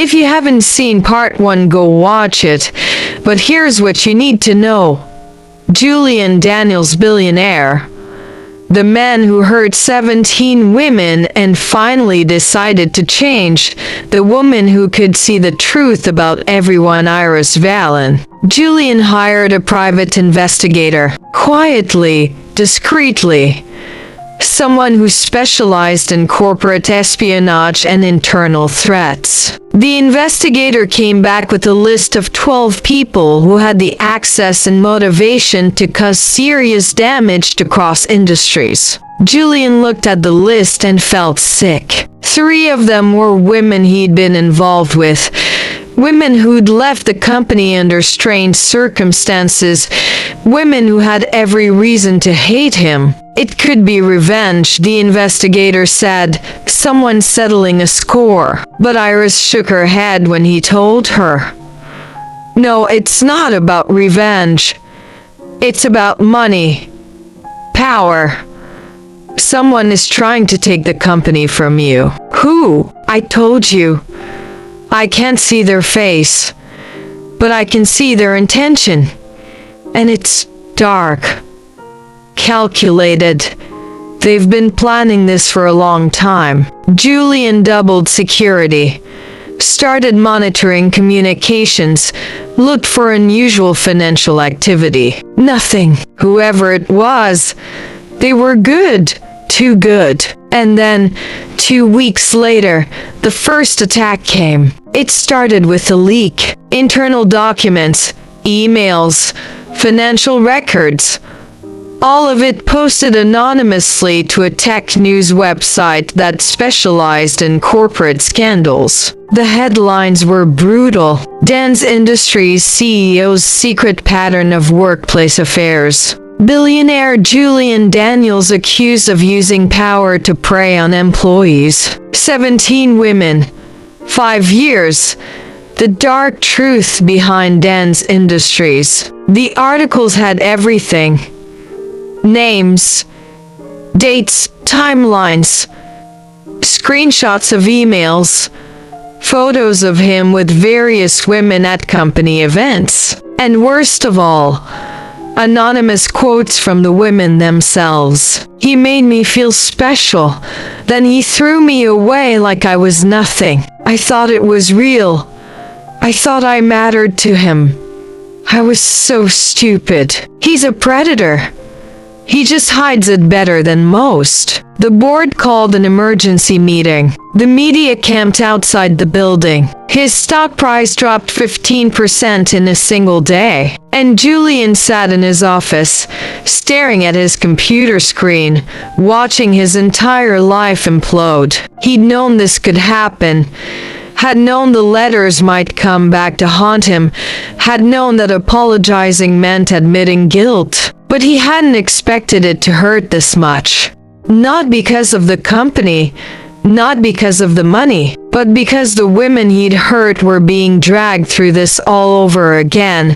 If you haven't seen part 1, go watch it. But here's what you need to know. Julian Daniels, billionaire, the man who hurt 17 women and finally decided to change, the woman who could see the truth about everyone, Iris Valen. Julian hired a private investigator, quietly, discreetly, someone who specialized in corporate espionage and internal threats. The investigator came back with a list of 12 people who had the access and motivation to cause serious damage to Cross Industries. Julian looked at the list and felt sick. 3 of them were women he'd been involved with. Women who'd left the company under strange circumstances. Women who had every reason to hate him. It could be revenge, the investigator said, someone settling a score. But Iris shook her head when he told her, "No, it's not about revenge. It's about money. Power. Someone is trying to take the company from you." "Who?" "I told you. I can't see their face, but I can see their intention. And it's dark. Calculated. They've been planning this for a long time." Julian doubled security, started monitoring communications, looked for unusual financial activity. Nothing. Whoever it was, they were good. Too good. And then, 2 weeks later, the first attack came. It started with a leak. Internal documents, emails, financial records. All of it posted anonymously to a tech news website that specialized in corporate scandals. The headlines were brutal. Dan's Industries CEO's secret pattern of workplace affairs. Billionaire Julian Daniels accused of using power to prey on employees. 17 women. 5 years. The dark truth behind Dan's Industries. The articles had everything. Names, dates, timelines, screenshots of emails, photos of him with various women at company events, and worst of all, anonymous quotes from the women themselves. He made me feel special. Then he threw me away like I was nothing. I thought it was real. I thought I mattered to him. I was so stupid. He's a predator. He just hides it better than most. The board called an emergency meeting. The media camped outside the building. His stock price dropped 15% in a single day. And Julian sat in his office, staring at his computer screen, watching his entire life implode. He'd known this could happen. Had known the letters might come back to haunt him. Had known that apologizing meant admitting guilt. But he hadn't expected it to hurt this much. Not because of the company, not because of the money, but because the women he'd hurt were being dragged through this all over again.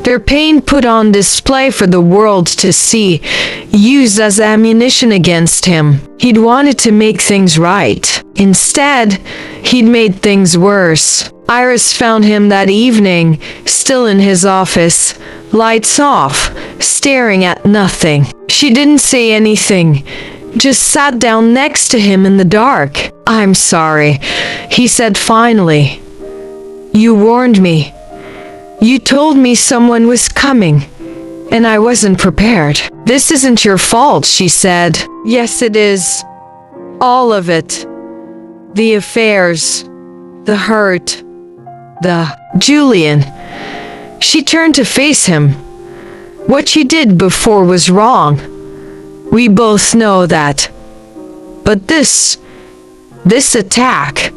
Their pain put on display for the world to see, used as ammunition against him. He'd wanted to make things right. Instead, he'd made things worse. Iris found him that evening, still in his office, lights off, staring at nothing. She didn't say anything, just sat down next to him in the dark. "I'm sorry," he said finally. "You warned me. You told me someone was coming, and I wasn't prepared." "This isn't your fault," she said. "Yes, it is. All of it. The affairs, the hurt, Julian." She turned to face him. "What you did before was wrong. We both know that. But this attack,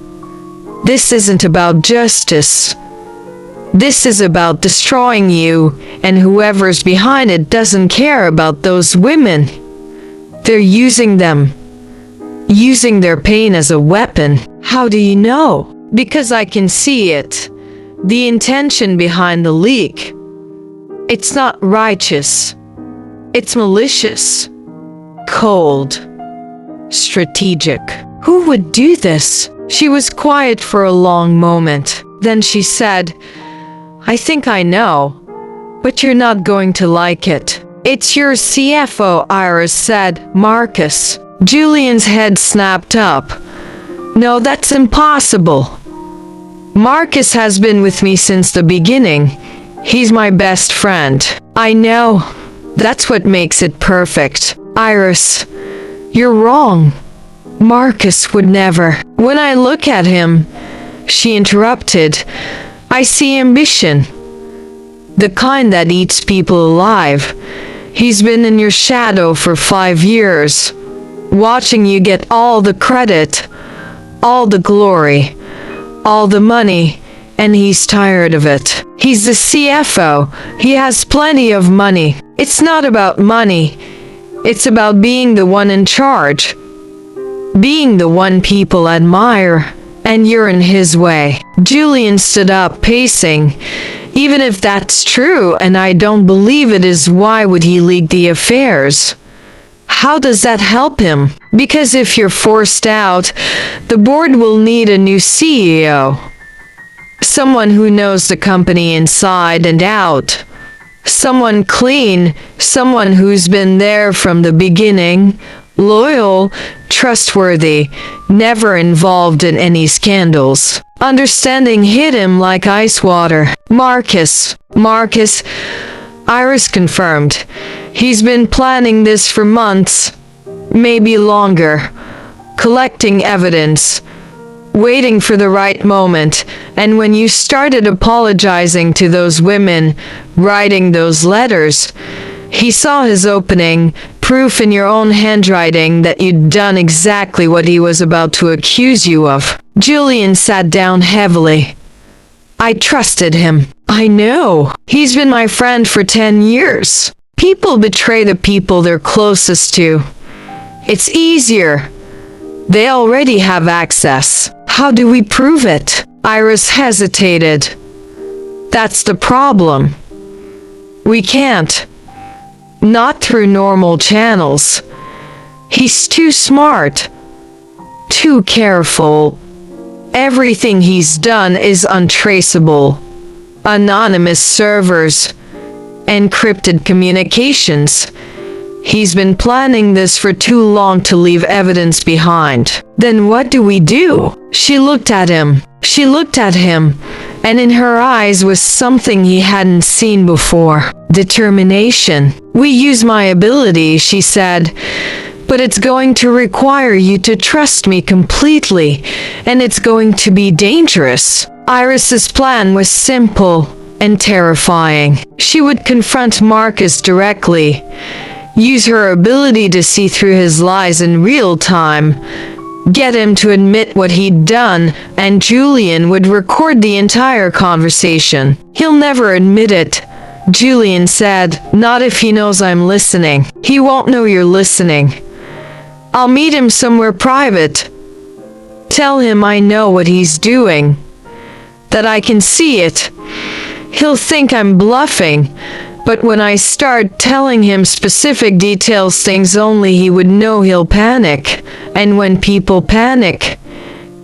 this isn't about justice. This is about destroying you, and whoever's behind it doesn't care about those women. They're using them, using their pain as a weapon." "How do you know?" "Because I can see it. The intention behind the leak. It's not righteous. It's malicious. Cold. Strategic." "Who would do this?" She was quiet for a long moment. Then she said, "I think I know, but you're not going to like it." "It's your CFO," Iris said. "Marcus." Julian's head snapped up. "No, that's impossible. Marcus has been with me since the beginning. He's my best friend." "I know. That's what makes it perfect." "Iris, you're wrong. Marcus would never." "When I look at him," she interrupted, "I see ambition. The kind that eats people alive. He's been in your shadow for 5 years, watching you get all the credit, all the glory, all the money, and he's tired of it. He's the CFO. He has plenty of money. It's not about money. It's about being the one in charge, being the one people admire, and you're in his way." Julian stood up, pacing. "Even if that's true, and I don't believe it is, why would he leak the affairs? How does that help him? Because if you're forced out, the board will need a new CEO. Someone who knows the company inside and out. Someone clean, someone who's been there from the beginning, loyal, trustworthy, never involved in any scandals." Understanding hit him like ice water. Marcus, Iris confirmed. "He's been planning this for months, maybe longer, collecting evidence, waiting for the right moment. And when you started apologizing to those women, writing those letters, he saw his opening, proof in your own handwriting that you'd done exactly what he was about to accuse you of." Julian sat down heavily. "I trusted him. I know. He's been my friend for 10 years. People betray the people they're closest to. It's easier. They already have access. How do we prove it?" Iris hesitated. "That's the problem. We can't. Not through normal channels. He's too smart. Too careful. Everything he's done is untraceable. Anonymous servers. Encrypted communications. He's been planning this for too long to leave evidence behind." "Then what do we do?" She looked at him, and in her eyes was something he hadn't seen before. Determination. "We use my ability," she said, "but it's going to require you to trust me completely, and it's going to be dangerous." Iris's plan was simple and terrifying. She would confront Marcus directly, use her ability to see through his lies in real time, get him to admit what he'd done, and Julian would record the entire conversation. "He'll never admit it," Julian said. "Not if he knows I'm listening. He won't know you're listening. I'll meet him somewhere private. Tell him I know what he's doing, that I can see it. He'll think I'm bluffing, but when I start telling him specific details, things only he would know, he'll panic. And when people panic,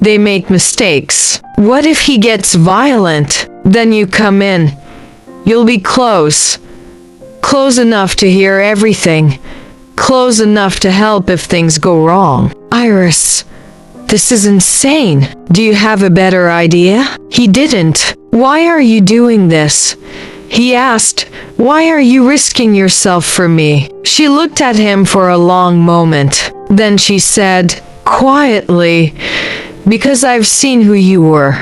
they make mistakes. What if he gets violent? Then you come in. You'll be close. Close enough to hear everything. Close enough to help if things go wrong." "Iris, this is insane. Do you have a better idea?" He didn't. "Why are you doing this?" he asked. "Why are you risking yourself for me?" She looked at him for a long moment. Then she said, quietly, "Because I've seen who you were,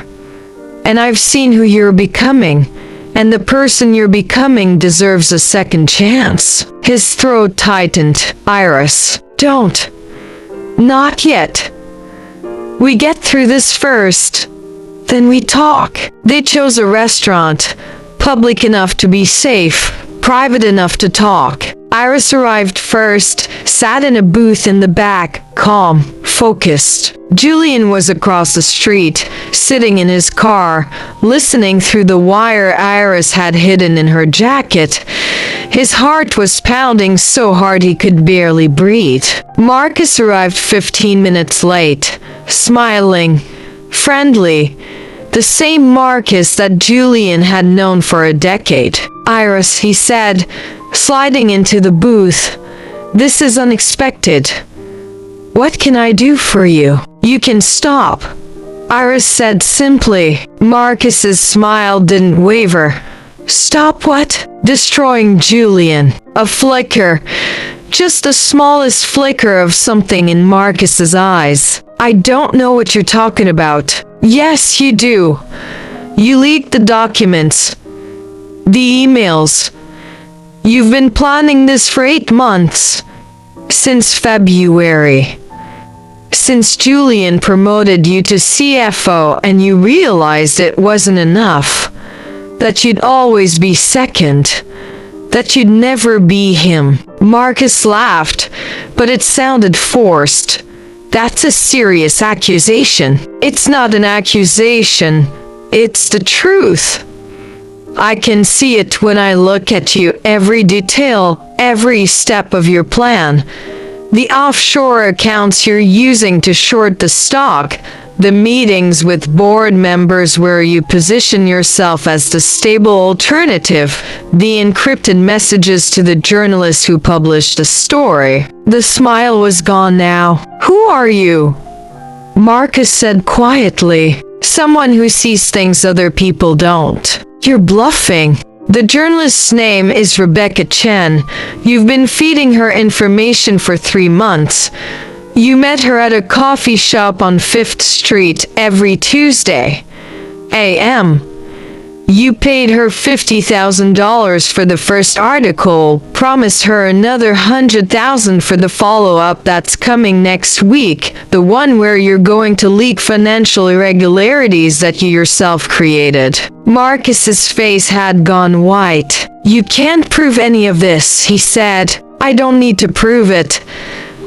and I've seen who you're becoming, and the person you're becoming deserves a second chance." His throat tightened. "Iris, don't. Not yet. We get through this first, then we talk." They chose a restaurant, public enough to be safe, private enough to talk. Iris arrived first, sat in a booth in the back, calm, focused. Julian was across the street, sitting in his car, listening through the wire Iris had hidden in her jacket. His heart was pounding so hard he could barely breathe. Marcus arrived 15 minutes late, smiling, friendly, the same Marcus that Julian had known for a decade. "Iris," he said, sliding into the booth, "this is unexpected. What can I do for you?" "You can stop," Iris said simply. Marcus's smile didn't waver. "Stop what?" "Destroying Julian." A flicker, just the smallest flicker of something in Marcus's eyes. "I don't know what you're talking about." "Yes, you do. You leaked the documents, the emails. You've been planning this for 8 months. Since February. Since Julian promoted you to CFO and you realized it wasn't enough. That you'd always be second. That you'd never be him." Marcus laughed, but it sounded forced. "That's a serious accusation." "It's not an accusation. It's the truth. I can see it when I look at you, every detail, every step of your plan. The offshore accounts you're using to short the stock, the meetings with board members where you position yourself as the stable alternative, the encrypted messages to the journalists who published the story." The smile was gone now. "Who are you?" Marcus said quietly. "Someone who sees things other people don't." "You're bluffing." "The journalist's name is Rebecca Chen. You've been feeding her information for 3 months. You met her at a coffee shop on 5th Street every Tuesday a.m. You paid her $50,000 for the first article, promised her another $100,000 for the follow-up that's coming next week, the one where you're going to leak financial irregularities that you yourself created." Marcus's face had gone white. "You can't prove any of this," he said. "I don't need to prove it.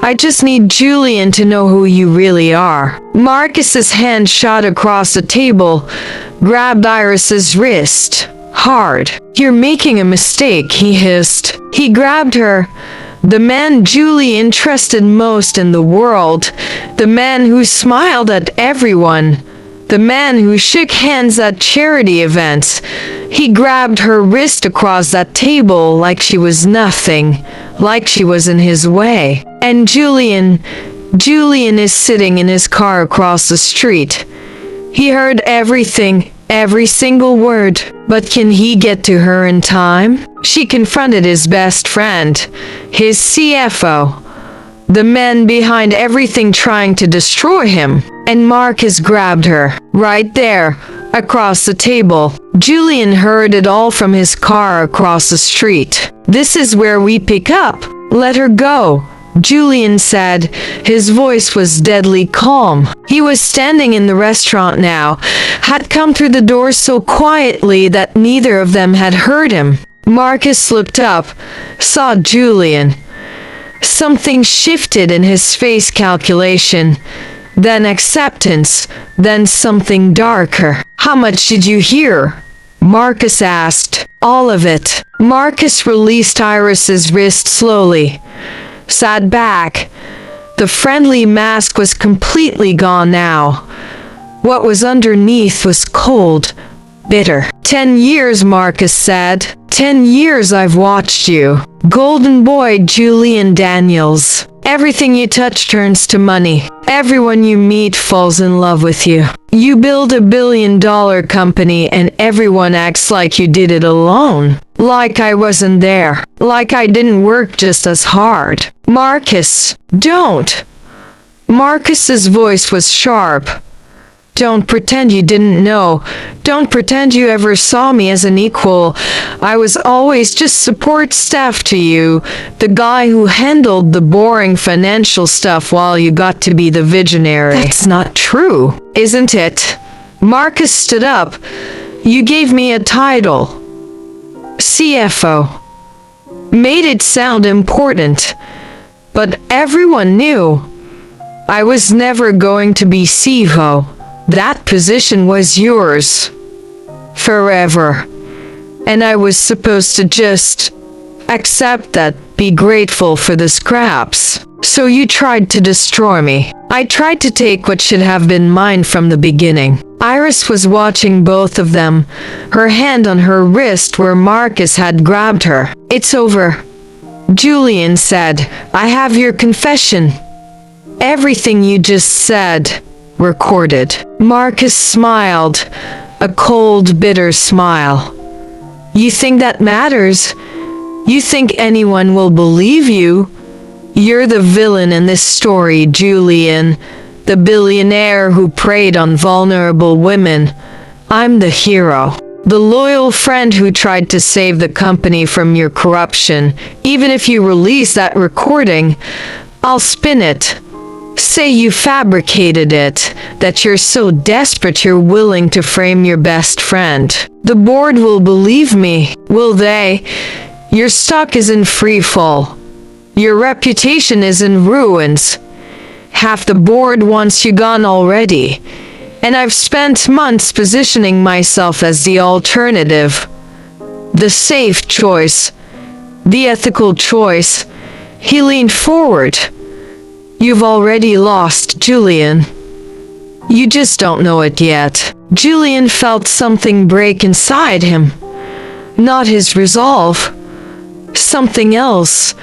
I just need Julian to know who you really are." Marcus's hand shot across the table, grabbed Iris's wrist. Hard. "You're making a mistake," he hissed. He grabbed her. The man Julian trusted most in the world. The man who smiled at everyone. The man who shook hands at charity events. He grabbed her wrist across that table like she was nothing, like she was in his way. And Julian is sitting in his car across the street. He heard everything, every single word. But can he get to her in time? She confronted his best friend, his CFO, the man behind everything trying to destroy him. And Marcus grabbed her, right there, across the table. Julian heard it all from his car across the street. "This is where we pick up. Let her go," Julian said. His voice was deadly calm. He was standing in the restaurant now, had come through the door so quietly that neither of them had heard him. Marcus looked up, saw Julian. Something shifted in his face, calculation, then acceptance, then something darker. "How much did you hear?" Marcus asked. "All of it." Marcus released Iris's wrist slowly, sat back. The friendly mask was completely gone now. What was underneath was cold, bitter. 10 years, Marcus said. 10 years I've watched you. Golden boy Julian Daniels. Everything you touch turns to money. Everyone you meet falls in love with you. You build a $1 billion company and everyone acts like you did it alone. Like I wasn't there. Like I didn't work just as hard. Marcus, don't. Marcus's voice was sharp. Don't pretend you didn't know. Don't pretend you ever saw me as an equal. I was always just support staff to you. The guy who handled the boring financial stuff while you got to be the visionary. That's not true, isn't it? Marcus stood up. You gave me a title. CFO. Made it sound important. But everyone knew. I was never going to be CEO. That position was yours. Forever. And I was supposed to just accept that, be grateful for the scraps. So you tried to destroy me. I tried to take what should have been mine from the beginning. Iris was watching both of them, her hand on her wrist where Marcus had grabbed her. It's over, Julian said. I have your confession. Everything you just said, recorded. Marcus smiled, a cold, bitter smile. You think that matters? You think anyone will believe you? You're the villain in this story, Julian. The billionaire who preyed on vulnerable women. I'm the hero. The loyal friend who tried to save the company from your corruption. Even if you release that recording, I'll spin it. Say you fabricated it, that you're so desperate you're willing to frame your best friend. The board will believe me, will they? Your stock is in free fall. Your reputation is in ruins. Half the board wants you gone already. And I've spent months positioning myself as the alternative. The safe choice. The ethical choice. He leaned forward. You've already lost, Julian. You just don't know it yet. Julian felt something break inside him. Not his resolve. Something else.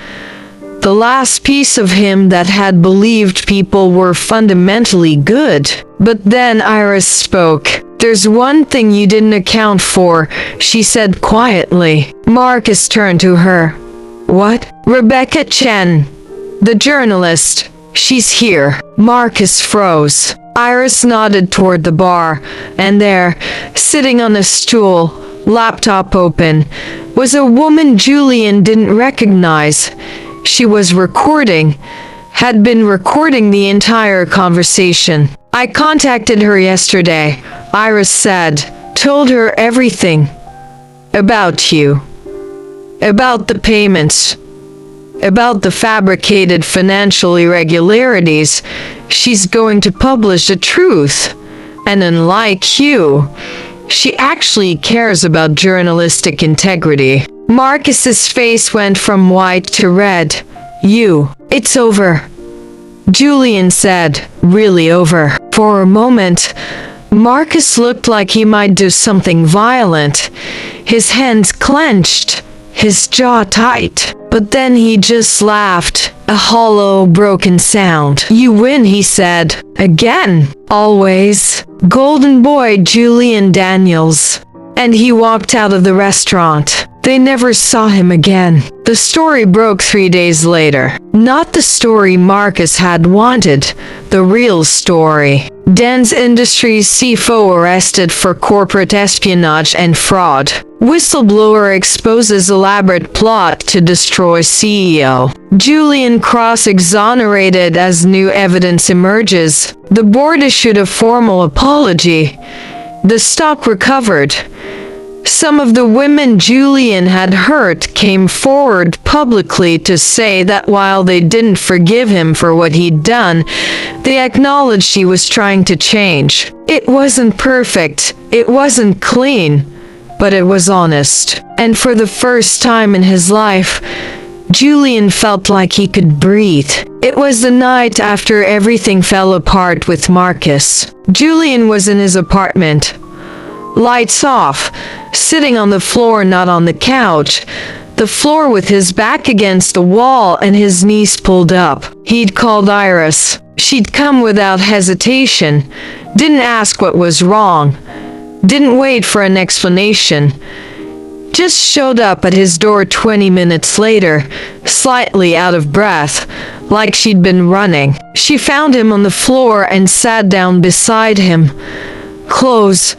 The last piece of him that had believed people were fundamentally good. But then Iris spoke. There's one thing you didn't account for, she said quietly. Marcus turned to her. What? Rebecca Chen, the journalist. She's here. Marcus froze. Iris nodded toward the bar, and there, sitting on a stool, laptop open, was a woman Julian didn't recognize. She was recording, had been recording the entire conversation. I contacted her yesterday, Iris said, told her everything. About you. About the payments. About the fabricated financial irregularities. She's going to publish the truth. And unlike you, she actually cares about journalistic integrity. Marcus's face went from white to red. It's over. Julian said, really over. For a moment, Marcus looked like he might do something violent. His hands clenched, his jaw tight. But then he just laughed, a hollow, broken sound. You win, he said. Again. Always. Golden boy Julian Daniels. And he walked out of the restaurant. They never saw him again. The story broke 3 days later. Not the story Marcus had wanted. The real story. Dens Industries CFO arrested for corporate espionage and fraud. Whistleblower exposes elaborate plot to destroy CEO. Julian Cross exonerated as new evidence emerges. The board issued a formal apology. The stock recovered. Some of the women Julian had hurt came forward publicly to say that while they didn't forgive him for what he'd done, they acknowledged he was trying to change. It wasn't perfect, it wasn't clean, but it was honest. And for the first time in his life, Julian felt like he could breathe. It was the night after everything fell apart with Marcus. Julian was in his apartment. Lights off, sitting on the floor, not on the couch. The floor with his back against the wall and his knees pulled up. He'd called Iris. She'd come without hesitation. Didn't ask what was wrong. Didn't wait for an explanation. Just showed up at his door 20 minutes later, slightly out of breath, like she'd been running. She found him on the floor and sat down beside him. Close,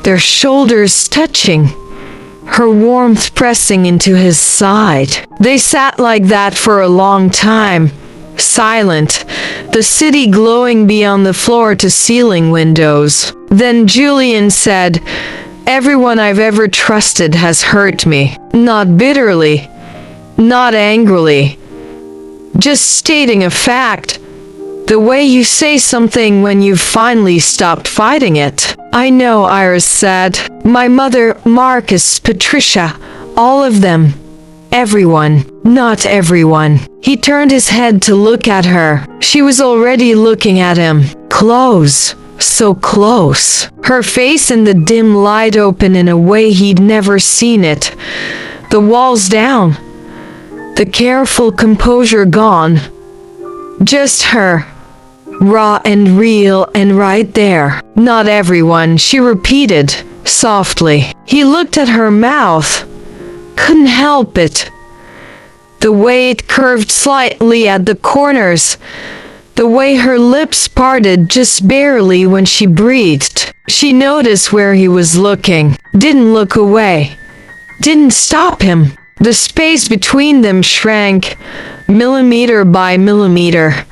their shoulders touching, her warmth pressing into his side. They sat like that for a long time, silent, the city glowing beyond the floor-to-ceiling windows. Then Julian said, "Everyone I've ever trusted has hurt me. Not bitterly, not angrily, just stating a fact. The way you say something when you've finally stopped fighting it." "I know," Iris said. "My mother, Marcus, Patricia, all of them. Everyone, not everyone. He turned his head to look at her. She was already looking at him. Close. So close. Her face in the dim light open in a way he'd never seen it. The walls down. The careful composure gone. Just her. Raw and real and right there. Not everyone, she repeated, softly. He looked at her mouth. Couldn't help it. The way it curved slightly at the corners. The way her lips parted just barely when she breathed. She noticed where he was looking. Didn't look away. Didn't stop him. The space between them shrank, millimeter by millimeter.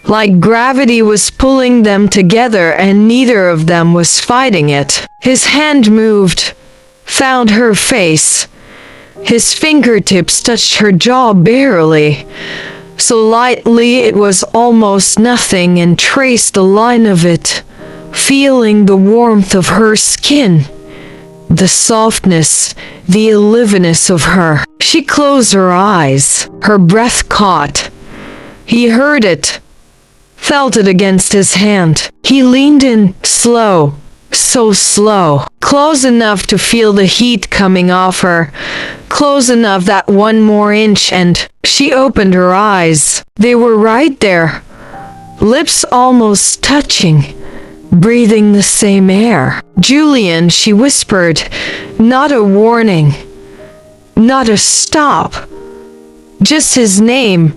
Like gravity was pulling them together and neither of them was fighting it. His hand moved, found her face. His fingertips touched her jaw barely, so lightly it was almost nothing, and traced the line of it, feeling the warmth of her skin, the softness, the aliveness of her. She closed her eyes, her breath caught. He heard it, felt it against his hand. He leaned in, slow, so slow, close enough to feel the heat coming off her, close enough that one more inch, and she opened her eyes. They were right there, lips almost touching, breathing the same air. Julian, she whispered, not a warning, not a stop, just his name,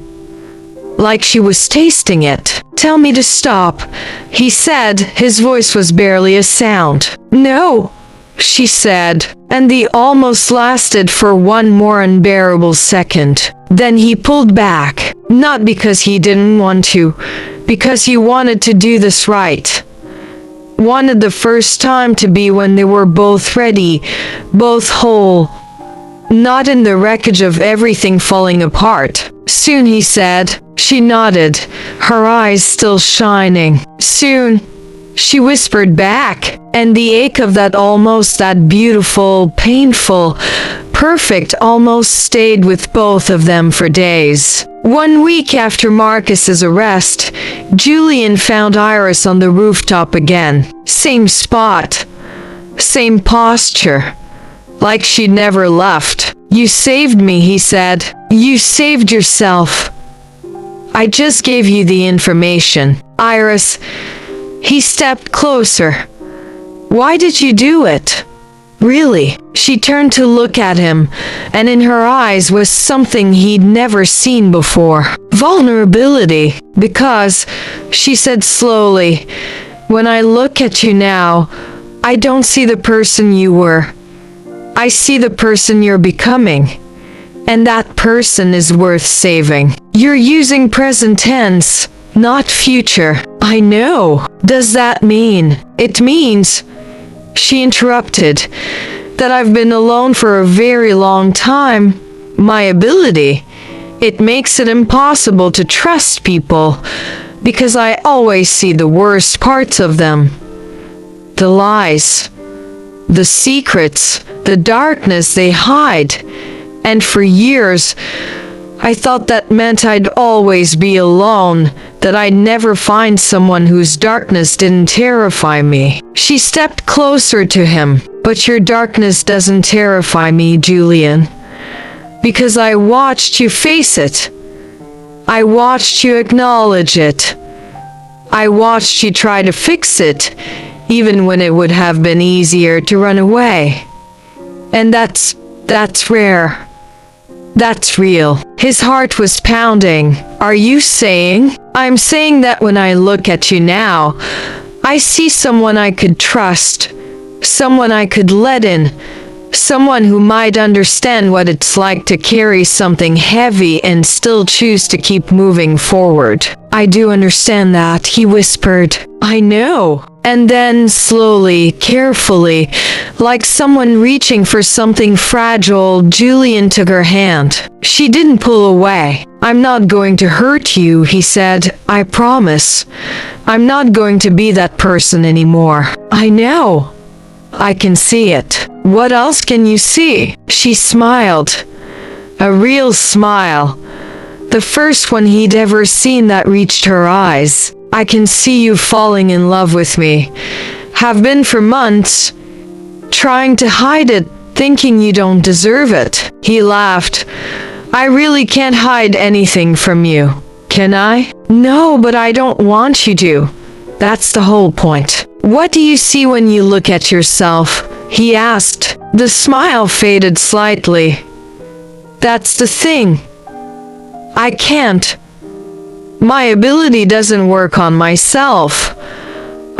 like she was tasting it. Tell me to stop, he said. His voice was barely a sound. No, she said, and the almost lasted for one more unbearable second. Then he pulled back, not because he didn't want to, because he wanted to do this right. Wanted the first time to be when they were both ready, both whole, not in the wreckage of everything falling apart. Soon, he said. She nodded, her eyes still shining. Soon, she whispered back, and the ache of that beautiful, painful, perfect almost stayed with both of them for days. 1 week after Marcus's arrest, Julian found Iris on the rooftop again. Same spot, same posture, like she'd never left. You saved me, he said. You saved yourself. I just gave you the information. Iris, he stepped closer. Why did you do it? Really? She turned to look at him, and in her eyes was something he'd never seen before. Vulnerability. Because, she said slowly, when I look at you now, I don't see the person you were. I see the person you're becoming. And that person is worth saving. You're using present tense, not future. I know. Does that mean? It means, she interrupted, that I've been alone for a very long time. My ability. It makes it impossible to trust people, because I always see the worst parts of them. The lies, the secrets, the darkness they hide. And for years, I thought that meant I'd always be alone, that I'd never find someone whose darkness didn't terrify me. She stepped closer to him. But your darkness doesn't terrify me, Julian. Because I watched you face it. I watched you acknowledge it. I watched you try to fix it, even when it would have been easier to run away. And that's rare. That's real. His heart was pounding. Are you saying? I'm saying that when I look at you now, I see someone I could trust, someone I could let in, someone who might understand what it's like to carry something heavy and still choose to keep moving forward. I do understand that, he whispered. I know. And then slowly, carefully, like someone reaching for something fragile, Julian took her hand. She didn't pull away. I'm not going to hurt you, he said. I promise. I'm not going to be that person anymore. I know. I can see it. What else can you see? She smiled. A real smile. The first one he'd ever seen that reached her eyes. "I can see you falling in love with me. Have been for months. Trying to hide it, thinking you don't deserve it." He laughed. "I really can't hide anything from you, can I?" "No, but I don't want you to. That's the whole point." "What do you see when you look at yourself?" he asked. The smile faded slightly. "That's the thing. I can't. My ability doesn't work on myself.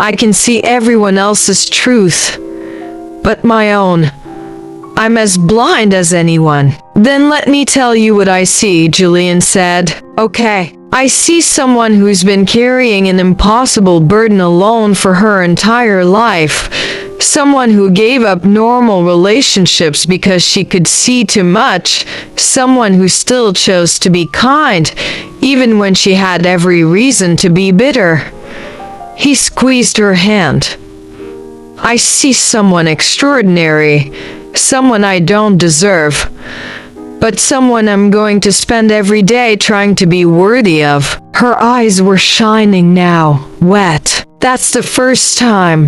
I can see everyone else's truth, but my own. I'm as blind as anyone." "Then let me tell you what I see," Julian said. "Okay. I see someone who's been carrying an impossible burden alone for her entire life. Someone who gave up normal relationships because she could see too much. Someone who still chose to be kind, even when she had every reason to be bitter." He squeezed her hand. "I see someone extraordinary, someone I don't deserve, but someone I'm going to spend every day trying to be worthy of." Her eyes were shining now, wet. "That's the first time,"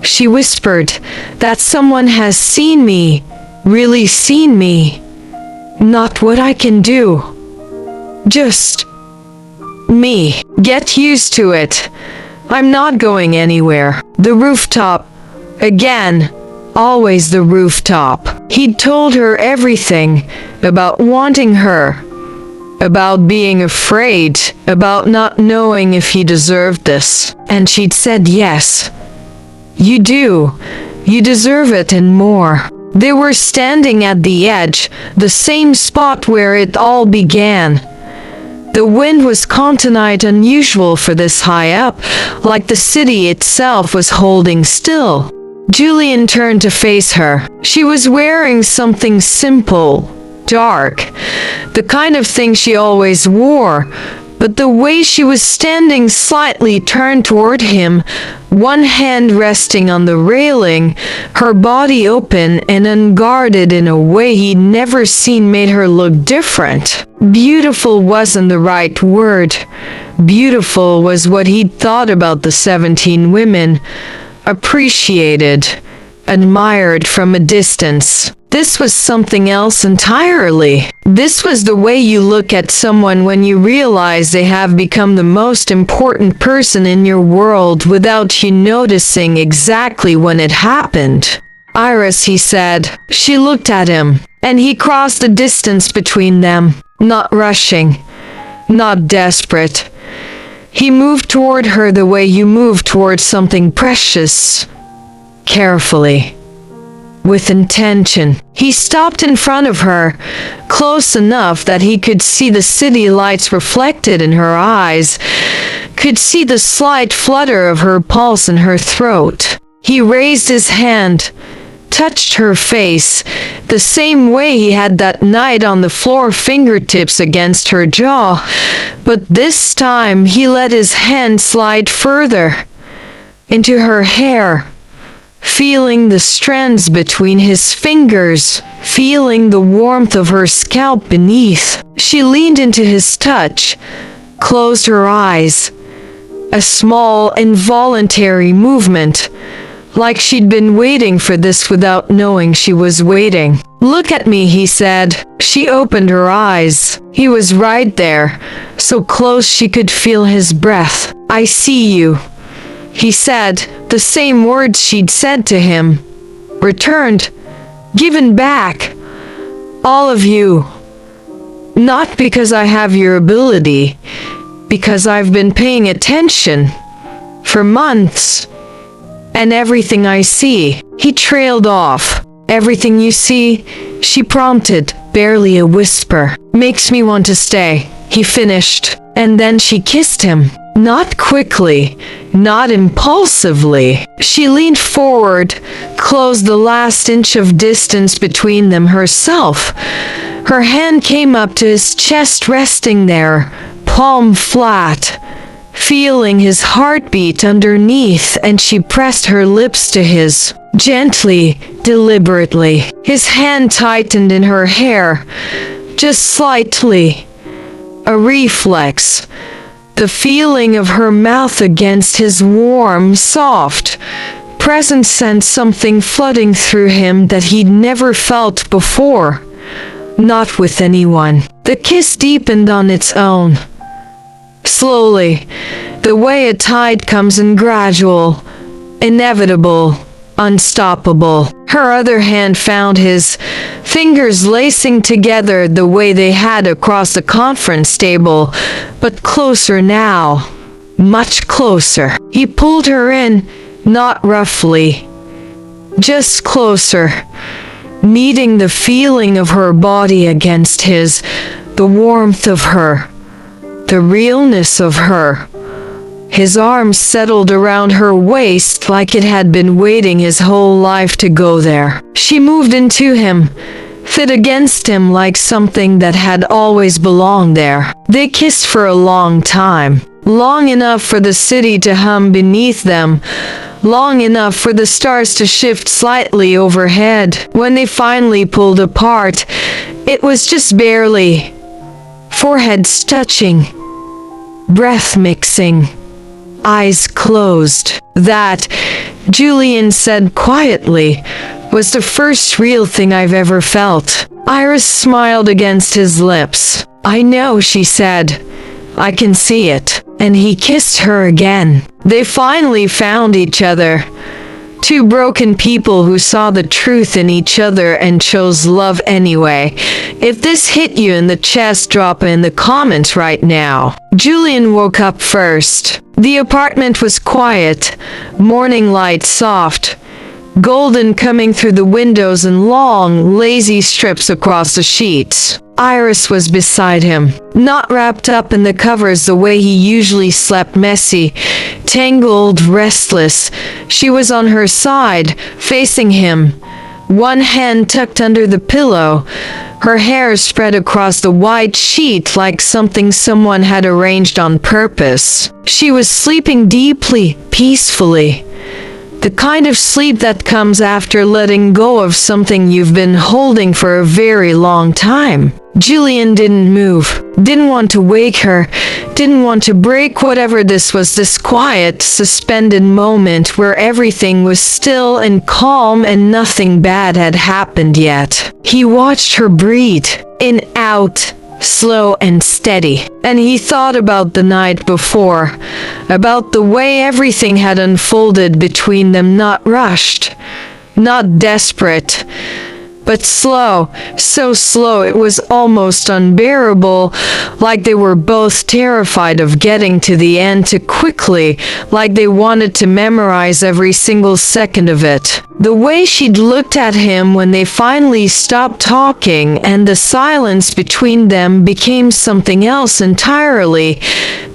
she whispered, "that someone has seen me, really seen me. Not what I can do. Just me. Get used to it. I'm not going anywhere." The rooftop. Again. Always the rooftop. He'd told her everything about wanting her, about being afraid, about not knowing if he deserved this. And she'd said yes. "You do. You deserve it and more." They were standing at the edge, the same spot where it all began. The wind was continent unusual for this high up, like the city itself was holding still. Julian turned to face her. She was wearing something simple, dark, the kind of thing she always wore, but the way she was standing slightly turned toward him, one hand resting on the railing, her body open and unguarded in a way he'd never seen, made her look different. Beautiful wasn't the right word. Beautiful was what he'd thought about the 17 women. Appreciated, admired from a distance. This was something else entirely. This was the way you look at someone when you realize they have become the most important person in your world without you noticing exactly when it happened. "Iris," he said. She looked at him, and he crossed the distance between them, not rushing, not desperate. He moved toward her the way you move toward something precious, carefully, with intention. He stopped in front of her, close enough that he could see the city lights reflected in her eyes, could see the slight flutter of her pulse in her throat. He raised his hand, touched her face, the same way he had that night on the floor, fingertips against her jaw, but this time he let his hand slide further, into her hair, feeling the strands between his fingers, feeling the warmth of her scalp beneath. She leaned into his touch, closed her eyes, a small, involuntary movement, like she'd been waiting for this without knowing she was waiting. "Look at me," he said. She opened her eyes. He was right there, so close she could feel his breath. "I see you," he said, the same words she'd said to him. Returned, given back. "All of you. Not because I have your ability, because I've been paying attention for months. And everything I see." He trailed off. "Everything you see?" she prompted, barely a whisper. "Makes me want to stay," he finished. And then she kissed him. Not quickly, not impulsively. She leaned forward, closed the last inch of distance between them herself. Her hand came up to his chest, resting there, palm flat, feeling his heartbeat underneath, and she pressed her lips to his, gently, deliberately. His hand tightened in her hair, just slightly. A reflex. The feeling of her mouth against his warm, soft presence sent something flooding through him that he'd never felt before. Not with anyone. The kiss deepened on its own. Slowly, the way a tide comes in, gradual, inevitable, unstoppable. Her other hand found his, fingers lacing together the way they had across the conference table, but closer now, much closer. He pulled her in, not roughly, just closer, meeting the feeling of her body against his, the warmth of her, the realness of her. His arms settled around her waist like it had been waiting his whole life to go there. She moved into him, fit against him like something that had always belonged there. They kissed for a long time, long enough for the city to hum beneath them, long enough for the stars to shift slightly overhead. When they finally pulled apart, it was just barely. Foreheads touching, breath mixing, eyes closed. That, Julian said quietly, was the first real thing I've ever felt. Iris smiled against his lips. I know, she said. I can see it. And he kissed her again. They finally found each other. Two broken people who saw the truth in each other and chose love anyway. If this hit you in the chest, drop it in the comments right now. Julian woke up first. The apartment was quiet, morning light soft, golden coming through the windows and long, lazy strips across the sheets. Iris was beside him, not wrapped up in the covers the way he usually slept, messy, tangled, restless. She was on her side, facing him, one hand tucked under the pillow, her hair spread across the white sheet like something someone had arranged on purpose. She was sleeping deeply, peacefully. The kind of sleep that comes after letting go of something you've been holding for a very long time. Julian didn't move, didn't want to wake her, didn't want to break whatever this was, this quiet, suspended moment where everything was still and calm and nothing bad had happened yet. He watched her breathe, in, out, slow and steady. And he thought about the night before, about the way everything had unfolded between them, not rushed, not desperate, but slow, so slow it was almost unbearable, like they were both terrified of getting to the end too quickly, like they wanted to memorize every single second of it. The way she'd looked at him when they finally stopped talking and the silence between them became something else entirely.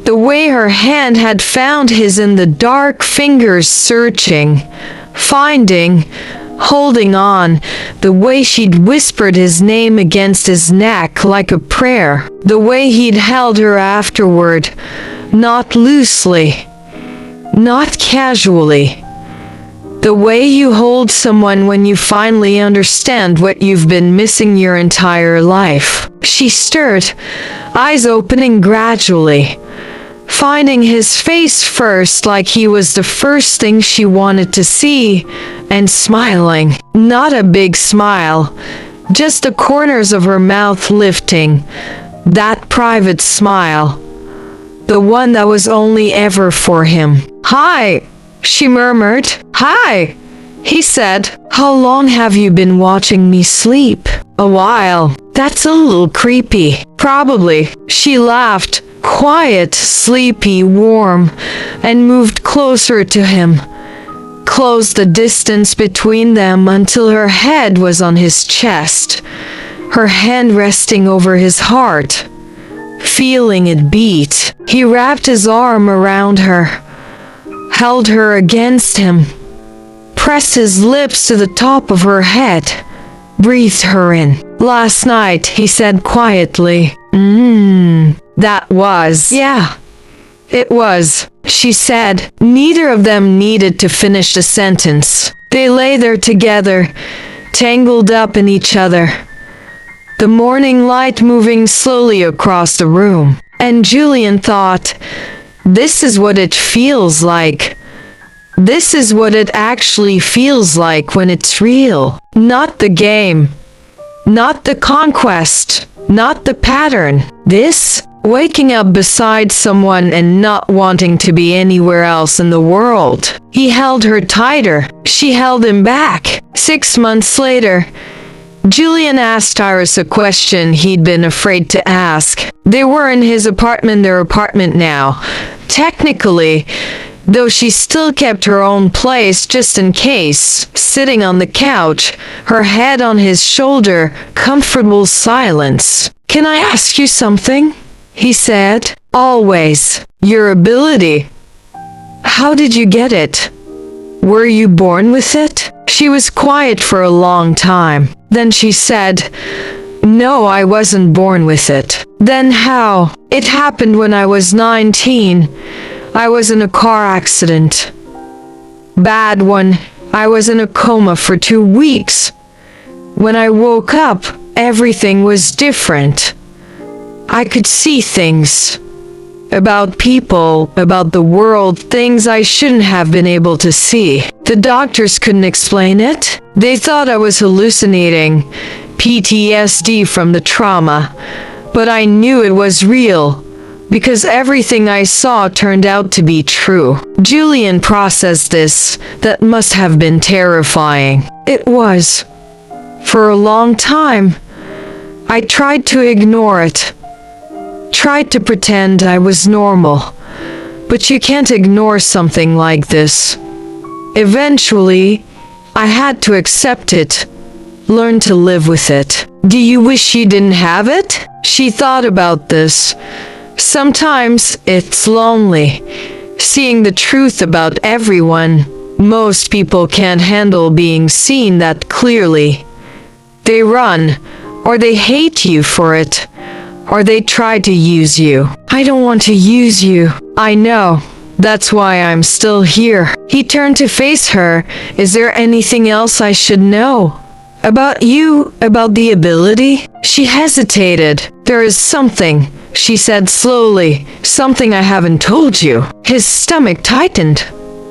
The way her hand had found his in the dark, fingers searching, finding, holding on, the way she'd whispered his name against his neck like a prayer, the way he'd held her afterward, not loosely, not casually, the way you hold someone when you finally understand what you've been missing your entire life. She stirred, eyes opening gradually, finding his face first like he was the first thing she wanted to see, and smiling. Not a big smile, just the corners of her mouth lifting. That private smile. The one that was only ever for him. Hi, she murmured. Hi, he said. How long have you been watching me sleep? A while. That's a little creepy. Probably. She laughed. Quiet, sleepy, warm, and moved closer to him, closed the distance between them until her head was on his chest, her hand resting over his heart, feeling it beat. He wrapped his arm around her, held her against him, pressed his lips to the top of her head, breathed her in. Last night, he said quietly, that was. Yeah, it was, she said. Neither of them needed to finish the sentence. They lay there together, tangled up in each other. the morning light moving slowly across the room. And Julian thought, this is what it feels like. This is what it actually feels like when it's real. Not the game. Not the conquest. Not the pattern. This, waking up beside someone and not wanting to be anywhere else in the world. He held her tighter. She held him back. 6 months later, Julian asked Iris a question he'd been afraid to ask. They were in his apartment, their apartment now. Technically, though she still kept her own place just in case, sitting on the couch, her head on his shoulder, comfortable silence. "Can I ask you something?" he said. "Always. Your ability. How did you get it? Were you born with it?" She was quiet for a long time. Then she said, "No, I wasn't born with it." "Then how?" "It happened when I was 19. I was in a car accident. Bad one. I was in a coma for 2 weeks. When I woke up, everything was different. I could see things. About people, about the world, things I shouldn't have been able to see. The doctors couldn't explain it. They thought I was hallucinating, PTSD from the trauma. But I knew it was real, because everything I saw turned out to be true." Julian processed this. That must have been terrifying. It was. For a long time, I tried to ignore it. Tried to pretend I was normal. But you can't ignore something like this. Eventually, I had to accept it. Learn to live with it. "Do you wish you didn't have it?" She thought about this. Sometimes it's lonely, seeing the truth about everyone. Most people can't handle being seen that clearly. They run, or they hate you for it, or they try to use you. "I don't want to use you. I know. That's why I'm still here." He turned to face her. "Is there anything else I should know? About you, about the ability?" She hesitated. "There is something," she said slowly, "something I haven't told you." His stomach tightened.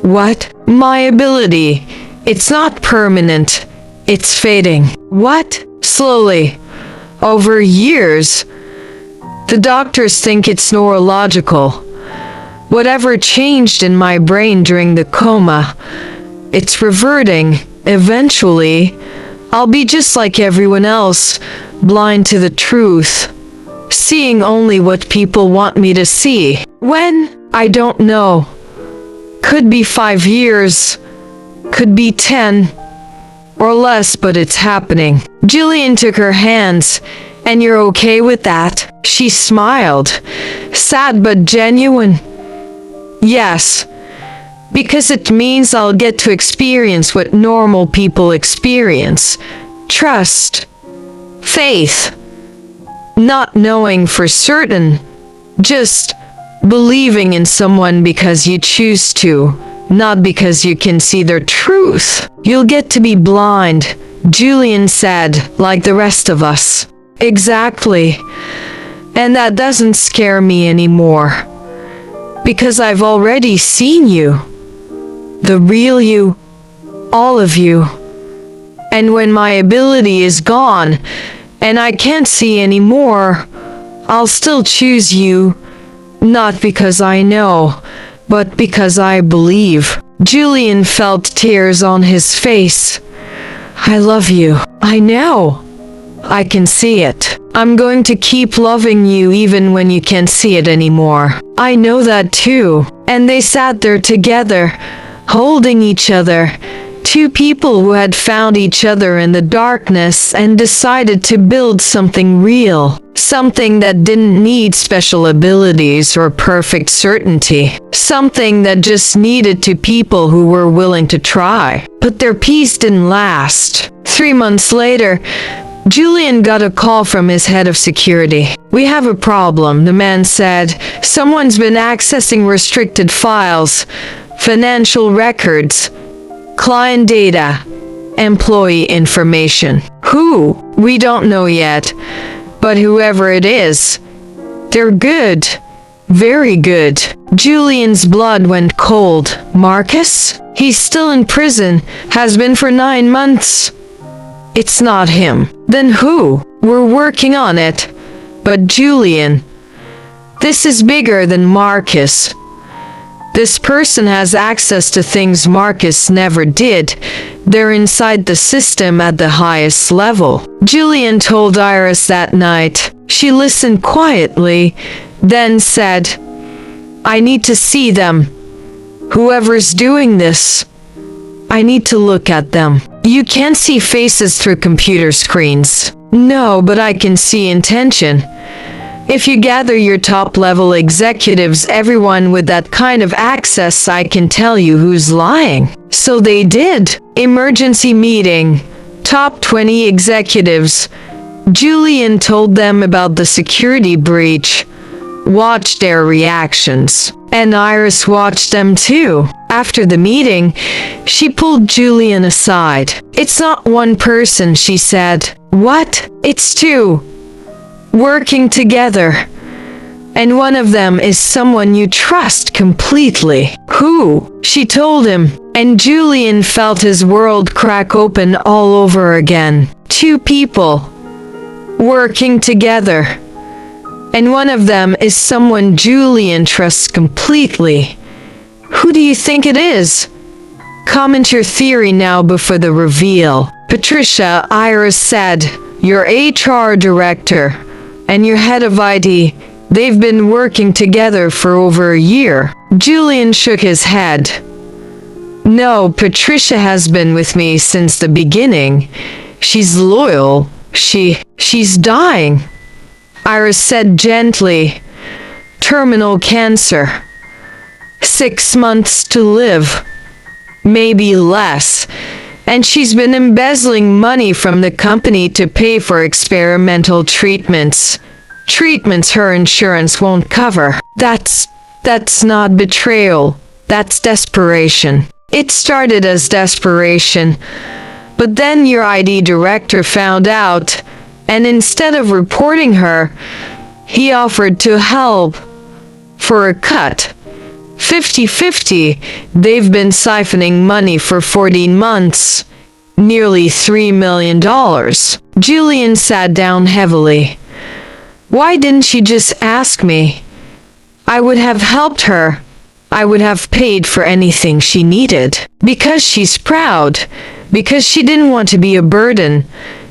"What?" "My ability. It's not permanent. It's fading." "What?" Slowly. "Over years. The doctors think it's neurological. Whatever changed in my brain during the coma, it's reverting. Eventually, I'll be just like everyone else, blind to the truth, seeing only what people want me to see. When? I don't know. Could be 5 years, could be 10, or less, but it's happening." Julian took her hands. "And you're okay with that?" She smiled, sad but genuine. "Yes, because it means I'll get to experience what normal people experience. Trust, faith, not knowing for certain, just believing in someone because you choose to, not because you can see their truth. You'll get to be blind," Julian said, "like the rest of us." "Exactly. And that doesn't scare me anymore. Because I've already seen you. The real you. All of you. And when my ability is gone, and I can't see anymore, I'll still choose you. Not because I know, but because I believe." Julian felt tears on his face. "I love you. I know. I can see it. I'm going to keep loving you even when you can't see it anymore. I know that too." And they sat there together, holding each other. Two people who had found each other in the darkness and decided to build something real. Something that didn't need special abilities or perfect certainty. Something that just needed two people who were willing to try. But their peace didn't last. 3 months later, Julian got a call from his head of security. "We have a problem," the man said. "Someone's been accessing restricted files, financial records, client data, employee information." Who? We don't know yet. But whoever it is, they're good. Very good. Julian's blood went cold. Marcus? He's still in prison. Has been for 9 months. It's not him. Then who? We're working on it. But Julian, this is bigger than Marcus. This person has access to things Marcus never did. They're inside the system at the highest level. Julian told Iris that night. She listened quietly, then said, I need to see them. Whoever's doing this, I need to look at them. You can't see faces through computer screens. No, but I can see intention. If you gather your top-level executives, everyone with that kind of access, I can tell you who's lying. So they did. Emergency meeting. Top 20 executives. Julian told them about the security breach. Watched their reactions. And Iris watched them too. After the meeting, she pulled Julian aside. It's not one person, she said. What? It's two. Working together. And one of them is someone you trust completely. Who? She told him, and Julian felt his world crack open all over again. Two people. Working together. And one of them is someone Julian trusts completely. Who do you think it is? Comment your theory now before the reveal. Patricia, Iris said, your HR director and your head of IT, they've been working together for over a year. Julian shook his head. No, Patricia has been with me since the beginning. She's loyal. She's dying. Iris said gently. Terminal cancer. 6 months to live. Maybe less. And she's been embezzling money from the company to pay for experimental treatments. Treatments her insurance won't cover. That's not betrayal. That's desperation. It started as desperation. But then your ID director found out, and instead of reporting her, he offered to help. For a cut. 50-50, they've been siphoning money for 14 months. Nearly $3 million. Julian sat down heavily. Why didn't she just ask me? I would have helped her. I would have paid for anything she needed. Because she's proud. Because she didn't want to be a burden.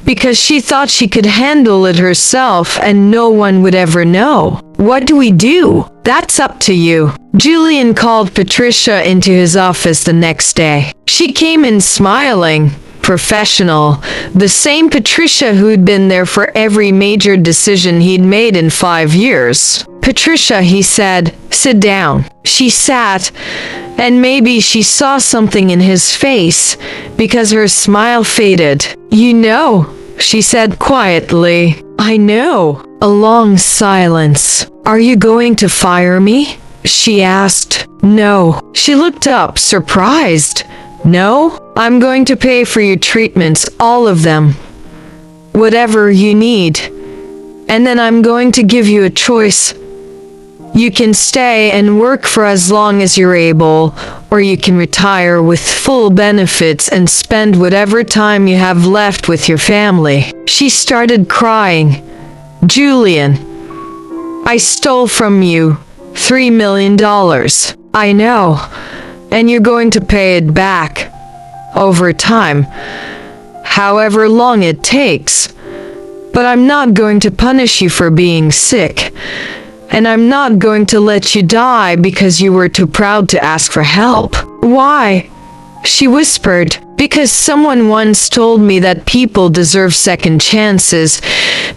Because she thought she could handle it herself and no one would ever know. What do we do? That's up to you. Julian called Patricia into his office the next day. She came in smiling, professional, the same Patricia who'd been there for every major decision he'd made in 5 years. Patricia, he said, sit down. She sat, and maybe she saw something in his face, because her smile faded. You know, she said quietly. I know. A long silence. Are you going to fire me? She asked. No. She looked up, surprised. No? I'm going to pay for your treatments, all of them. Whatever you need. And then I'm going to give you a choice. You can stay and work for as long as you're able, or you can retire with full benefits and spend whatever time you have left with your family. She started crying. Julian, I stole from you $3 million. I know, and you're going to pay it back over time, however long it takes. But I'm not going to punish you for being sick. And I'm not going to let you die because you were too proud to ask for help. Why? She whispered. Because someone once told me that people deserve second chances,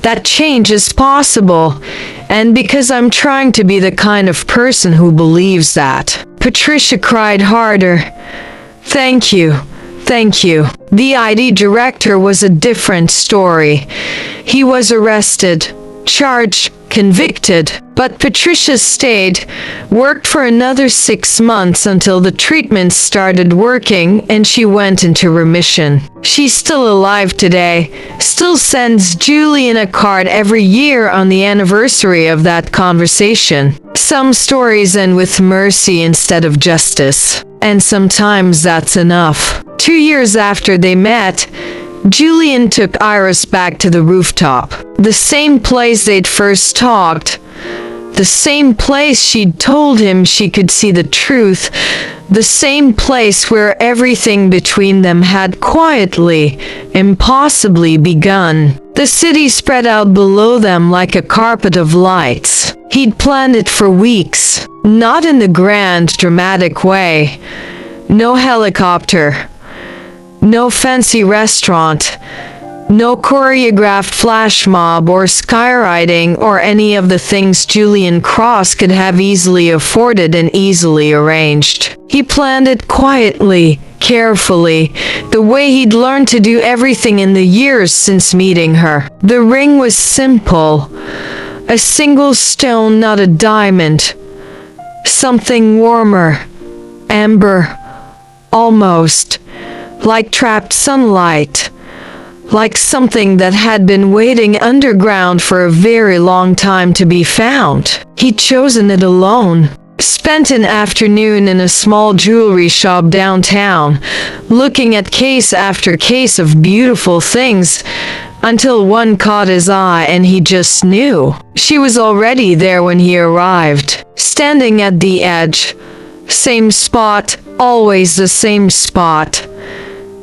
that change is possible, and because I'm trying to be the kind of person who believes that. Patricia cried harder. Thank you. Thank you. The ID director was a different story. He was arrested, charged convicted. But Patricia stayed, worked for another 6 months until the treatment started working and she went into remission. She's still alive today, still sends Julian a card every year on the anniversary of that conversation. Some stories end with mercy instead of justice, and sometimes that's enough. 2 years after they met, Julian took Iris back to the rooftop. The same place they'd first talked. The same place she'd told him she could see the truth. The same place where everything between them had quietly, impossibly begun. The city spread out below them like a carpet of lights. He'd planned it for weeks, not in the grand, dramatic way. No helicopter. No fancy restaurant, no choreographed flash mob or skywriting or any of the things Julian Cross could have easily afforded and easily arranged. He planned it quietly, carefully, the way he'd learned to do everything in the years since meeting her. The ring was simple, a single stone, not a diamond. Something warmer, amber, almost like trapped sunlight, like something that had been waiting underground for a very long time to be found. He'd chosen it alone, spent an afternoon in a small jewelry shop downtown, looking at case after case of beautiful things, until one caught his eye and he just knew. She was already there when he arrived, standing at the edge. Same spot, always the same spot.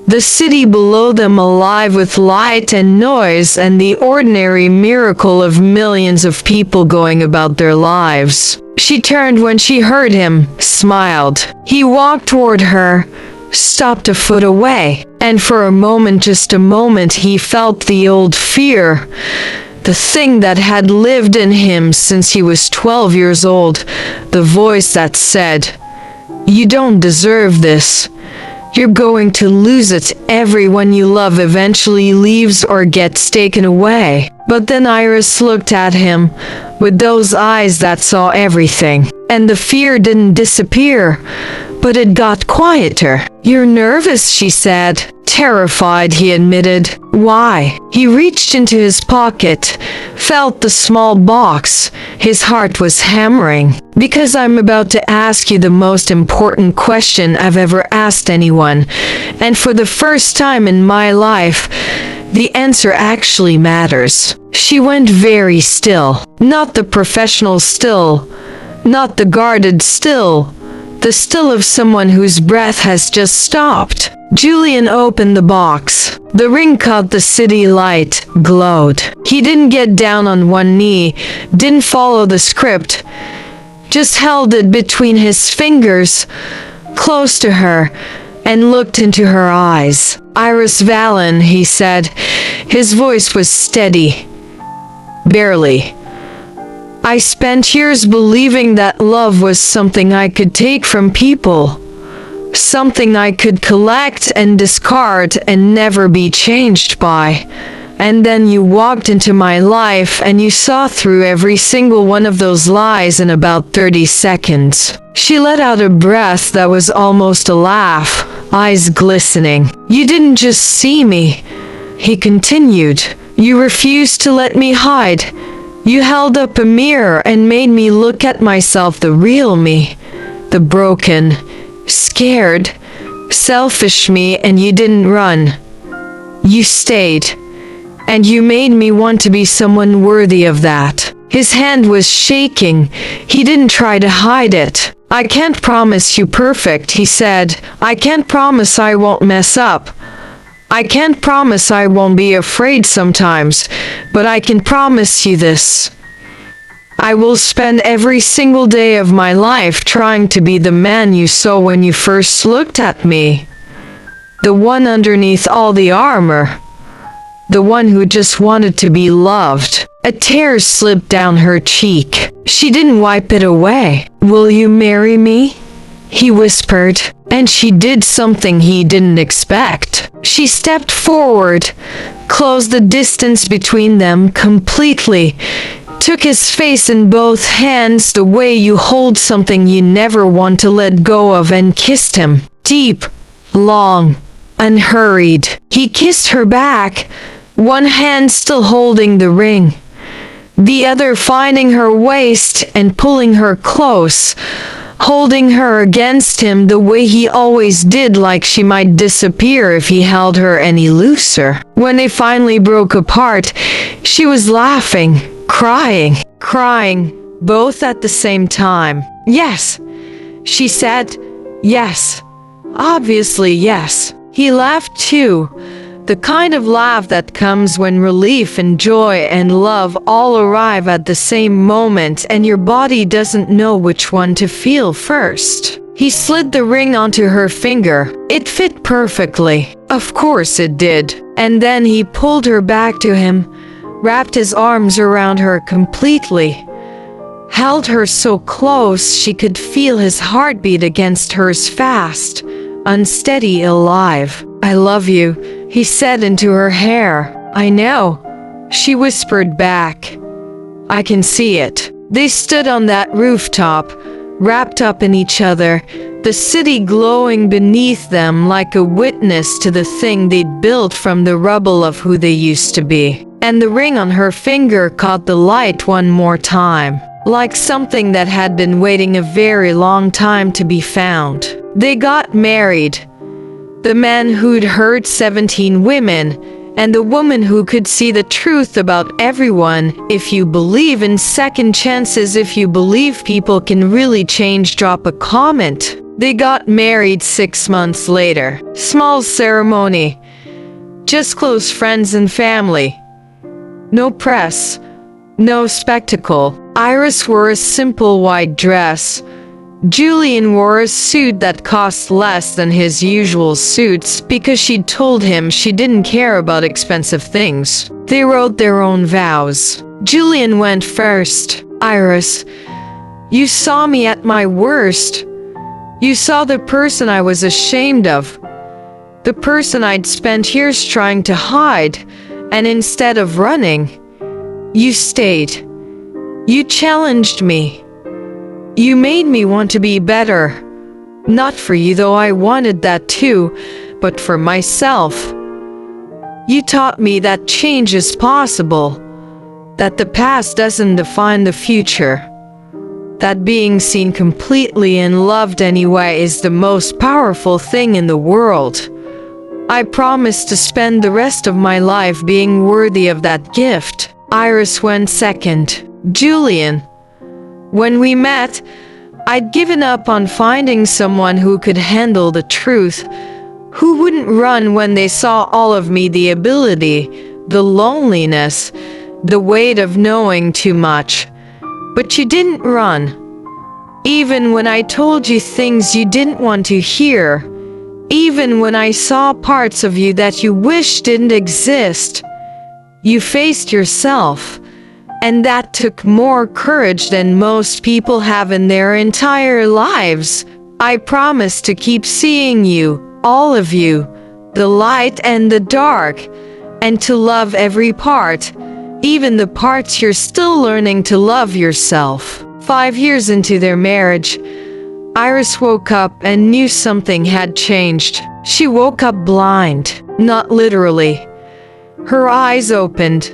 The city below them alive with light and noise and the ordinary miracle of millions of people going about their lives. She turned when she heard him, smiled. He walked toward her, stopped a foot away, and for a moment, just a moment, he felt the old fear, the thing that had lived in him since he was 12 years old, the voice that said, "You don't deserve this. You're going to lose it. Everyone you love eventually leaves or gets taken away." But then Iris looked at him with those eyes that saw everything, and the fear didn't disappear, but it got quieter. "You're nervous," she said. Terrified, he admitted. "Why?" He reached into his pocket, felt the small box. His heart was hammering. "Because I'm about to ask you the most important question I've ever asked anyone, and for the first time in my life, the answer actually matters." She went very still. Not the professional still, not the guarded still, the still of someone whose breath has just stopped. Julian opened the box. The ring caught the city light, glowed. He didn't get down on one knee, didn't follow the script, just held it between his fingers, close to her, and looked into her eyes. "Iris Valen," he said. His voice was steady. "Barely. I spent years believing that love was something I could take from people. Something I could collect and discard and never be changed by. And then you walked into my life and you saw through every single one of those lies in about 30 seconds. She let out a breath that was almost a laugh, eyes glistening. "You didn't just see me," he continued. "You refused to let me hide. You held up a mirror and made me look at myself, the real me, the broken, scared, selfish me, and you didn't run. You stayed. And you made me want to be someone worthy of that." His hand was shaking. He didn't try to hide it. "I can't promise you perfect," he said. "I can't promise I won't mess up. I can't promise I won't be afraid sometimes, but I can promise you this. I will spend every single day of my life trying to be the man you saw when you first looked at me. The one underneath all the armor. The one who just wanted to be loved." A tear slipped down her cheek. She didn't wipe it away. "Will you marry me?" he whispered, and she did something he didn't expect. She stepped forward, closed the distance between them completely, took his face in both hands the way you hold something you never want to let go of and kissed him. Deep, long, unhurried. He kissed her back, one hand still holding the ring, the other finding her waist and pulling her close, holding her against him the way he always did, like she might disappear if he held her any looser. When they finally broke apart, she was laughing, crying, both at the same time. "Yes," she said. "Yes. Obviously, yes." He laughed too, the kind of laugh that comes when relief and joy and love all arrive at the same moment and your body doesn't know which one to feel first. He slid the ring onto her finger. It fit perfectly. Of course it did. And then he pulled her back to him, wrapped his arms around her completely, held her so close she could feel his heartbeat against hers, fast, unsteady, alive. "I love you," he said into her hair. "I know," she whispered back. "I can see it." They stood on that rooftop, wrapped up in each other, the city glowing beneath them like a witness to the thing they'd built from the rubble of who they used to be. And the ring on her finger caught the light one more time, like something that had been waiting a very long time to be found. They got married. The man who'd hurt 17 women, and the woman who could see the truth about everyone. If you believe in second chances, if you believe people can really change, drop a comment. They got married 6 months later. Small ceremony. Just close friends and family. No press. No spectacle. Iris wore a simple white dress. Julian wore a suit that cost less than his usual suits because she'd told him she didn't care about expensive things. They wrote their own vows. Julian went first. "Iris, you saw me at my worst. You saw the person I was ashamed of. The person I'd spent years trying to hide. And instead of running, you stayed. You challenged me. You made me want to be better. Not for you, though I wanted that too, but for myself. You taught me that change is possible, that the past doesn't define the future, that being seen completely and loved anyway is the most powerful thing in the world. I promise to spend the rest of my life being worthy of that gift." Iris went second. "Julian, when we met, I'd given up on finding someone who could handle the truth, who wouldn't run when they saw all of me, the ability, the loneliness, the weight of knowing too much. But you didn't run. Even when I told you things you didn't want to hear, even when I saw parts of you that you wished didn't exist, you faced yourself. And that took more courage than most people have in their entire lives. I promise to keep seeing you, all of you, the light and the dark, and to love every part, even the parts you're still learning to love yourself." 5 years into their marriage, Iris woke up and knew something had changed. She woke up blind, not literally. Her eyes opened.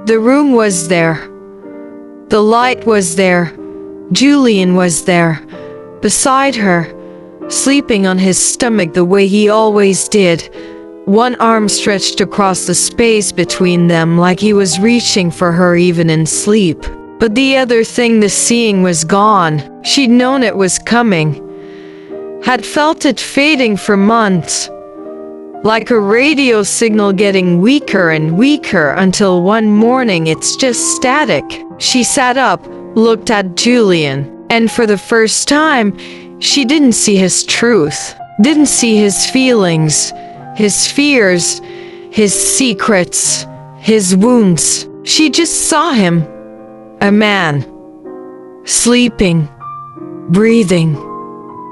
The room was there. The light was there. Julian was there, beside her, sleeping on his stomach the way he always did, one arm stretched across the space between them like he was reaching for her even in sleep. But the other thing, the seeing, was gone. She'd known it was coming, had felt it fading for months, like a radio signal getting weaker and weaker until one morning it's just static. She sat up, looked at Julian, and for the first time, she didn't see his truth, didn't see his feelings, his fears, his secrets, his wounds. She just saw him, a man, sleeping, breathing,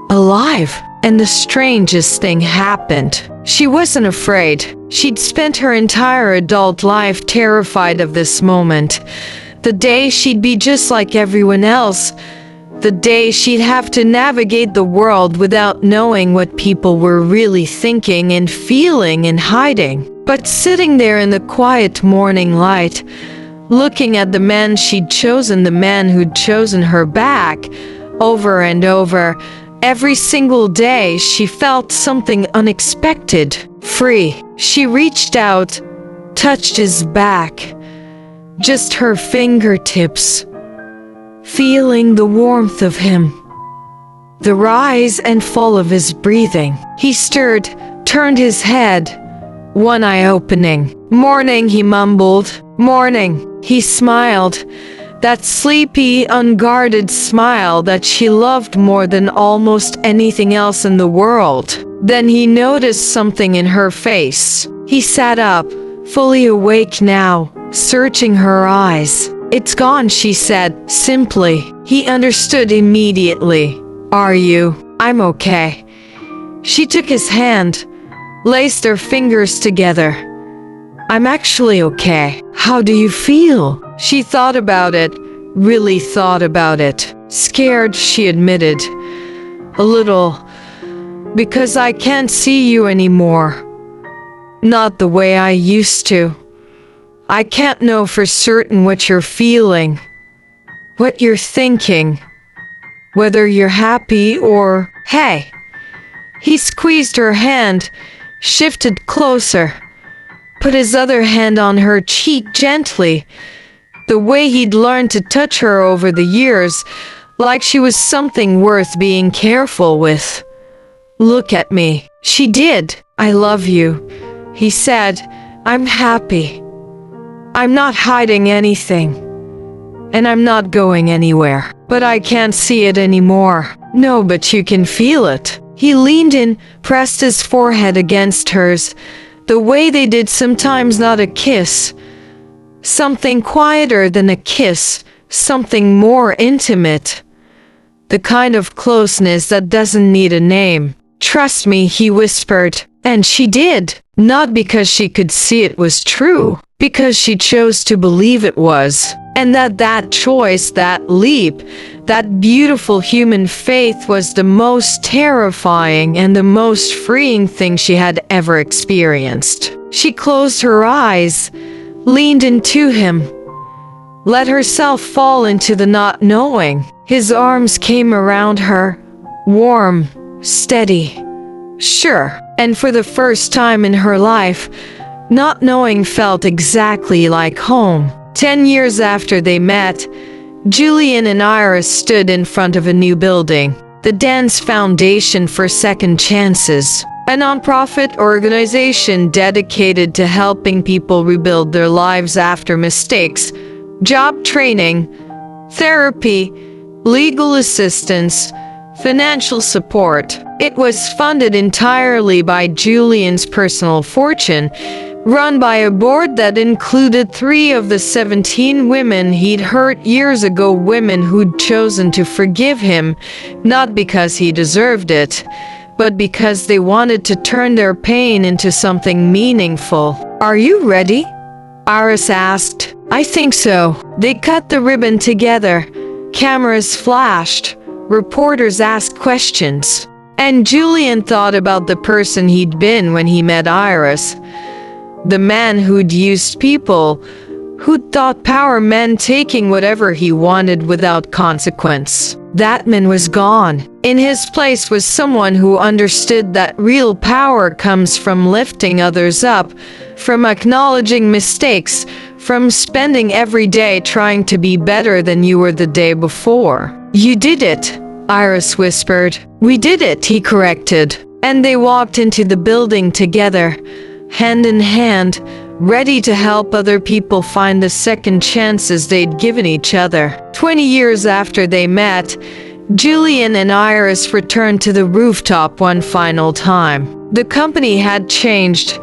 alive. And the strangest thing happened. She wasn't afraid. She'd spent her entire adult life terrified of this moment, The day she'd be just like everyone else. The day she'd have to navigate the world without knowing what people were really thinking and feeling and hiding. But sitting there in the quiet morning light, looking at the man she'd chosen, the man who'd chosen her back, over and over, every single day she felt something unexpected, free. She reached out, touched his back, just her fingertips, feeling the warmth of him, the rise and fall of his breathing. He stirred, turned his head, one eye opening. "Morning," he mumbled. "Morning." He smiled, that sleepy, unguarded smile that she loved more than almost anything else in the world. Then he noticed something in her face. He sat up, fully awake now, searching her eyes. "It's gone," she said, simply. He understood immediately. "Are you?" "I'm okay." She took his hand, laced their fingers together. "I'm actually okay." "How do you feel?" She thought about it, really thought about it. "Scared," she admitted. "A little. Because I can't see you anymore. Not the way I used to. I can't know for certain what you're feeling, what you're thinking, whether you're happy or..." "Hey!" He squeezed her hand, shifted closer, put his other hand on her cheek gently, the way he'd learned to touch her over the years, like she was something worth being careful with. "Look at me." She did. "I love you," he said. "I'm happy. I'm not hiding anything. And I'm not going anywhere. But I can't see it anymore." "No, but you can feel it." He leaned in, pressed his forehead against hers, the way they did sometimes, not a kiss. Something quieter than a kiss, something more intimate. The kind of closeness that doesn't need a name. "Trust me," he whispered. And she did. Not because she could see it was true, because she chose to believe it was. And that choice, that leap, that beautiful human faith was the most terrifying and the most freeing thing she had ever experienced. She closed her eyes, leaned into him, let herself fall into the not knowing. His arms came around her, warm, steady, sure. And for the first time in her life, not knowing felt exactly like home. 10 years after they met, Julian and Iris stood in front of a new building, the Dance Foundation for Second Chances, a nonprofit organization dedicated to helping people rebuild their lives after mistakes, job training, therapy, legal assistance, financial support. It was funded entirely by Julian's personal fortune, run by a board that included 3 of the 17 women he'd hurt years ago, women who'd chosen to forgive him, not because he deserved it, but because they wanted to turn their pain into something meaningful. "Are you ready?" Iris asked. "I think so." They cut the ribbon together. Cameras flashed. Reporters asked questions. And Julian thought about the person he'd been when he met Iris. The man who'd used people, who'd thought power meant taking whatever he wanted without consequence. That man was gone. In his place was someone who understood that real power comes from lifting others up, from acknowledging mistakes, from spending every day trying to be better than you were the day before. "You did it," Iris whispered. "We did it," he corrected. And they walked into the building together, hand in hand, ready to help other people find the second chances they'd given each other. 20 years after they met, Julian and Iris returned to the rooftop one final time. The company had changed.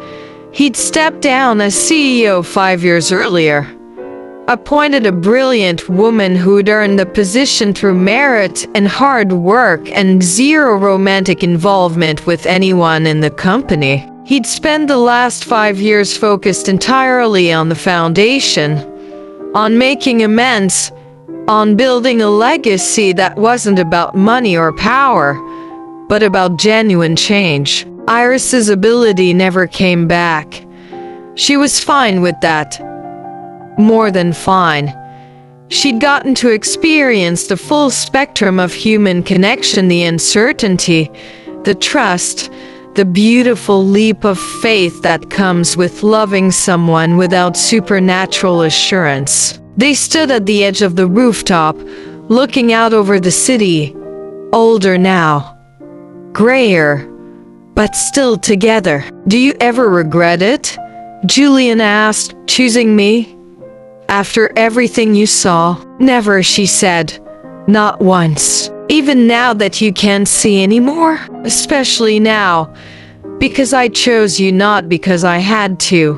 He'd stepped down as CEO 5 years earlier, appointed a brilliant woman who'd earned the position through merit and hard work and zero romantic involvement with anyone in the company. He'd spent the last 5 years focused entirely on the foundation, on making amends, on building a legacy that wasn't about money or power, but about genuine change. Iris's ability never came back. She was fine with that. More than fine. She'd gotten to experience the full spectrum of human connection, the uncertainty, the trust, the beautiful leap of faith that comes with loving someone without supernatural assurance. They stood at the edge of the rooftop, looking out over the city, older now, grayer, but still together. "Do you ever regret it?" Julian asked, "choosing me? After everything you saw?" "Never," she said. "Not once. Even now that you can't see anymore? Especially now. Because I chose you, not because I had to.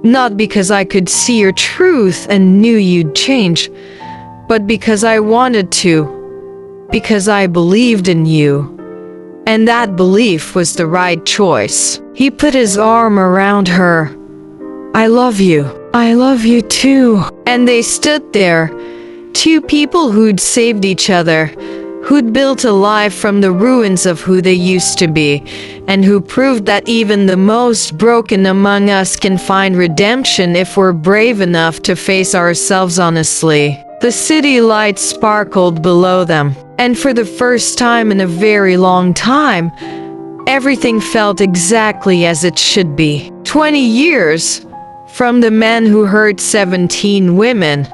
Not because I could see your truth and knew you'd change, but because I wanted to. Because I believed in you. And that belief was the right choice." He put his arm around her. "I love you. I love you too." And they stood there, two people who'd saved each other, who'd built a life from the ruins of who they used to be, and who proved that even the most broken among us can find redemption if we're brave enough to face ourselves honestly. The city lights sparkled below them, and for the first time in a very long time, everything felt exactly as it should be. 20 years, from the man who hurt 17 women,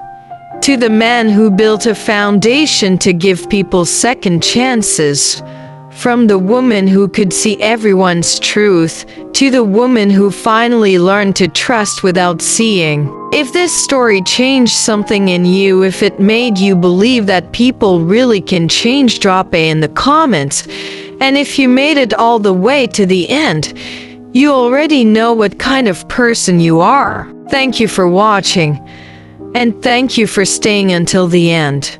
to the man who built a foundation to give people second chances, from the woman who could see everyone's truth, to the woman who finally learned to trust without seeing. If this story changed something in you, if it made you believe that people really can change, drop A in the comments. And if you made it all the way to the end, you already know what kind of person you are. Thank you for watching. And thank you for staying until the end.